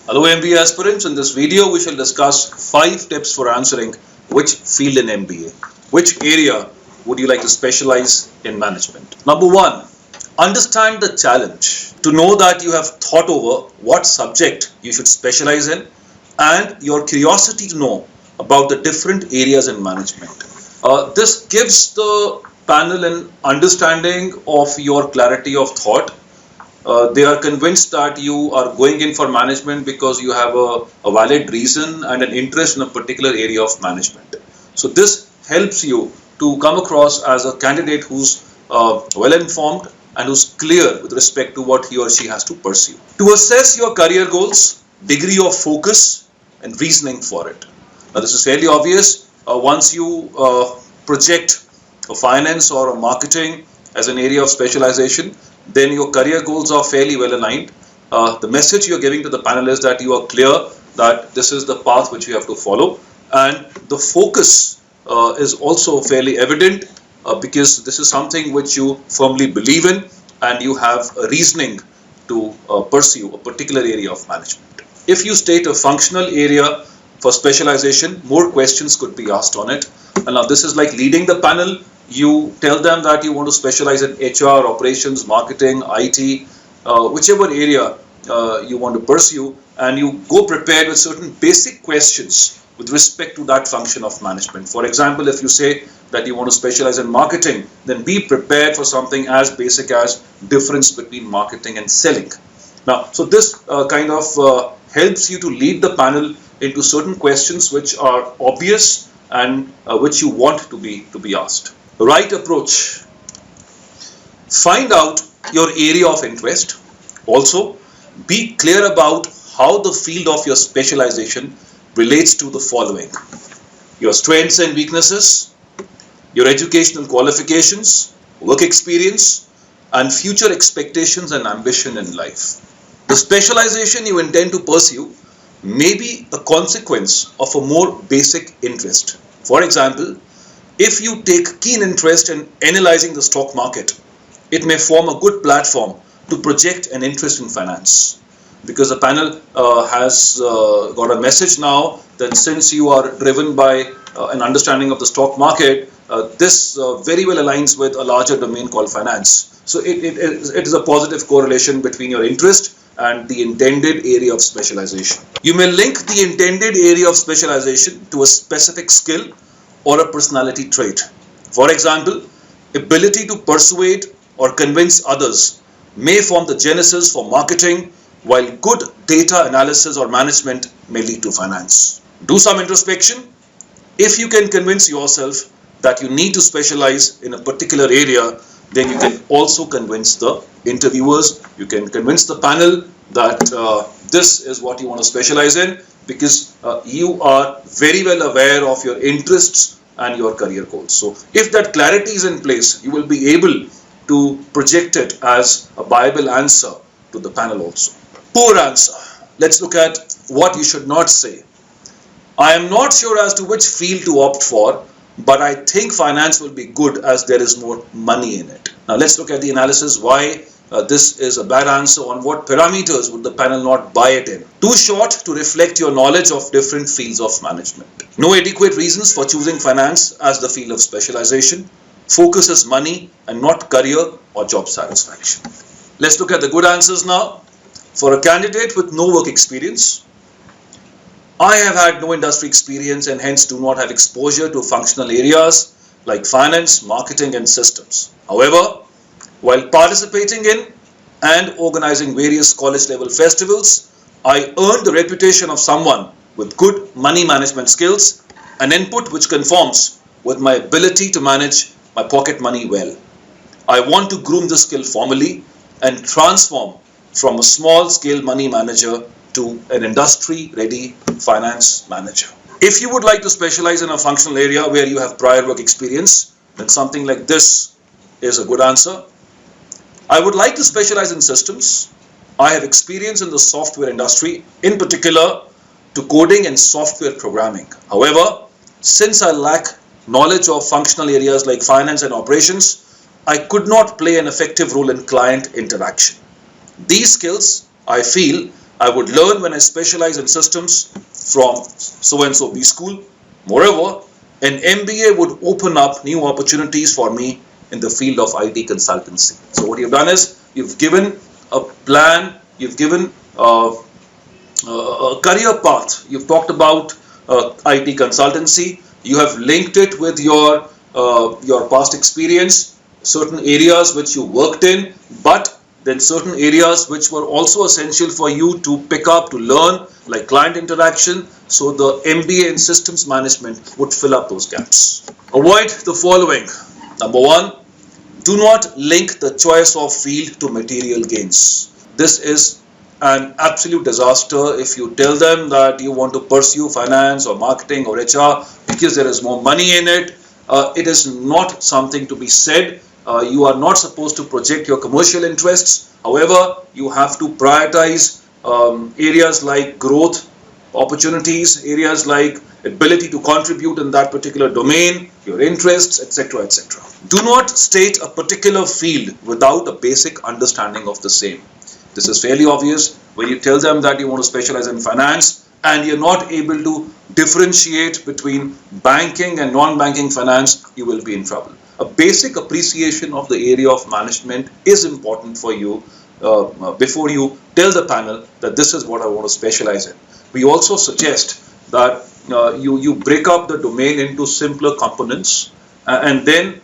Hello MBA aspirants, in this video we shall discuss 5 tips for answering which field in MBA. Which area would you like to specialize in management? Number 1, understand the challenge. To know that you have thought over what subject you should specialize in and your curiosity to know about the different areas in management. This gives the panel an understanding of your clarity of thought. They are convinced that you are going in for management because you have a valid reason and an interest in a particular area of management. So this helps you to come across as a candidate who's well informed and who's clear with respect to what he or she has to pursue. To assess your career goals, degree of focus and reasoning for it. Now this is fairly obvious. Once you project a finance or a marketing as an area of specialization, then your career goals are fairly well aligned. The message you're giving to the panel is that you are clear that this is the path which you have to follow, and the focus is also fairly evident because this is something which you firmly believe in and you have a reasoning to pursue a particular area of management. If you state a functional area for specialization, more questions could be asked on it. And now this is like leading the panel. You tell them that you want to specialize in HR, operations, marketing, IT, whichever area you want to pursue, and you go prepared with certain basic questions with respect to that function of management. For example, if you say that you want to specialize in marketing, then be prepared for something as basic as difference between marketing and selling. Now, so this kind of helps you to lead the panel into certain questions which are obvious and which you want to be asked. The right approach. Find out your area of interest. Also, be clear about how the field of your specialization relates to the following: your strengths and weaknesses, your educational qualifications, work experience, and future expectations and ambition in life. The specialization you intend to pursue may be a consequence of a more basic interest. For example, if you take keen interest in analyzing the stock market, it may form a good platform to project an interest in finance. Because the panel has got a message now that since you are driven by an understanding of the stock market, this very well aligns with a larger domain called finance. So it is a positive correlation between your interest and the intended area of specialization. You may link the intended area of specialization to a specific skill or a personality trait. For example, ability to persuade or convince others may form the genesis for marketing, while good data analysis or management may lead to finance. Do some introspection. If you can convince yourself that you need to specialize in a particular area, then you can also convince the interviewers, you can convince the panel that this is what you want to specialize in, because you are very well aware of your interests and your career goals. So if that clarity is in place, you will be able to project it as a viable answer to the panel also. Poor answer. Let's look at what you should not say. I am not sure as to which field to opt for, but I think finance will be good as there is more money in it. Now let's look at the analysis why this is a bad answer. On what parameters would the panel not buy it in? Too short to reflect your knowledge of different fields of management. No adequate reasons for choosing finance as the field of specialization. Focus is money and not career or job satisfaction. Let's look at the good answers now. For a candidate with no work experience, I have had no industry experience and hence do not have exposure to functional areas like finance, marketing and systems. However, while participating in and organizing various college level festivals, I earned the reputation of someone with good money management skills, an input which conforms with my ability to manage my pocket money well. I want to groom this skill formally and transform from a small scale money manager to an industry ready finance manager. If you would like to specialize in a functional area where you have prior work experience, then something like this is a good answer. I would like to specialize in systems. I have experience in the software industry, in particular to coding and software programming. However, since I lack knowledge of functional areas like finance and operations, I could not play an effective role in client interaction. These skills, I feel, I would learn when I specialize in systems from so and so B school. Moreover, an MBA would open up new opportunities for me in the field of IT consultancy. So what you've done is you've given a plan, you've given a career path. You've talked about IT consultancy. You have linked it with your past experience, certain areas which you worked in, but then certain areas which were also essential for you to pick up, to learn, like client interaction. So the MBA in systems management would fill up those gaps. Avoid the following. Number one, do not link the choice of field to material gains. This is an absolute disaster if you tell them that you want to pursue finance or marketing or HR because there is more money in it. It is not something to be said. You are not supposed to project your commercial interests. However, you have to prioritize areas like growth opportunities, areas like ability to contribute in that particular domain, your interests, etc., etc. Do not state a particular field without a basic understanding of the same. This is fairly obvious. When you tell them that you want to specialize in finance and you're not able to differentiate between banking and non-banking finance, you will be in trouble. A basic appreciation of the area of management is important for you before you tell the panel that this is what I want to specialize in. We also suggest that you break up the domain into simpler components and then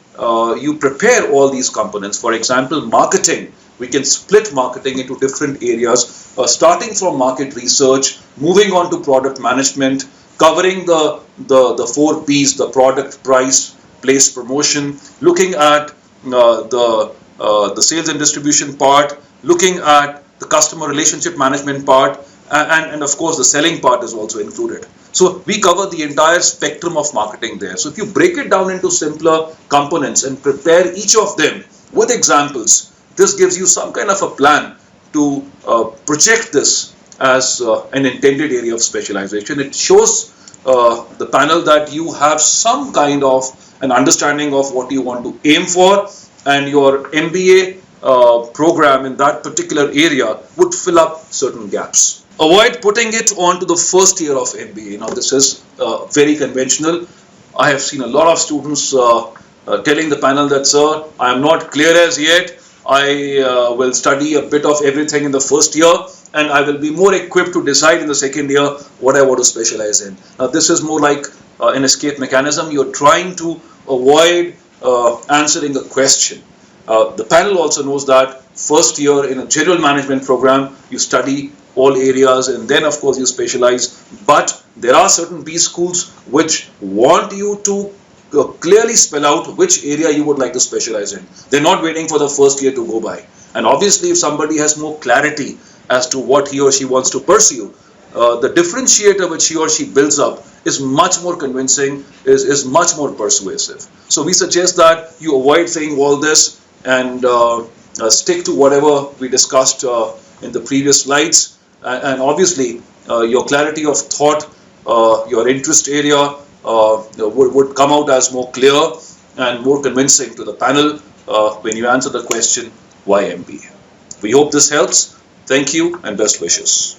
you prepare all these components. For example, marketing. We can split marketing into different areas, starting from market research, moving on to product management, covering the 4 P's, the product, price, place, promotion, looking at the sales and distribution part, looking at the customer relationship management part, and of course the selling part is also included. So we cover the entire spectrum of marketing there. So if you break it down into simpler components and prepare each of them with examples, this gives you some kind of a plan to project this as an intended area of specialization. It shows the panel that you have some kind of an understanding of what you want to aim for, and your MBA program in that particular area would fill up certain gaps. Avoid putting it onto the first year of MBA. Now this is very conventional. I have seen a lot of students telling the panel that, sir, I am not clear as yet. I will study a bit of everything in the first year and I will be more equipped to decide in the second year what I want to specialize in. Now this is more like an escape mechanism. You're trying to avoid answering a question. The panel also knows that first year in a general management program, you study all areas and then of course you specialize. But there are certain B schools which want you to clearly spell out which area you would like to specialize in. They're not waiting for the first year to go by. And obviously if somebody has more clarity as to what he or she wants to pursue, the differentiator which he or she builds up is much more convincing, is much more persuasive. So we suggest that you avoid saying all this and stick to whatever we discussed in the previous slides. And obviously your clarity of thought, your interest area would come out as more clear and more convincing to the panel when you answer the question, why MBA? We hope this helps. Thank you and best wishes.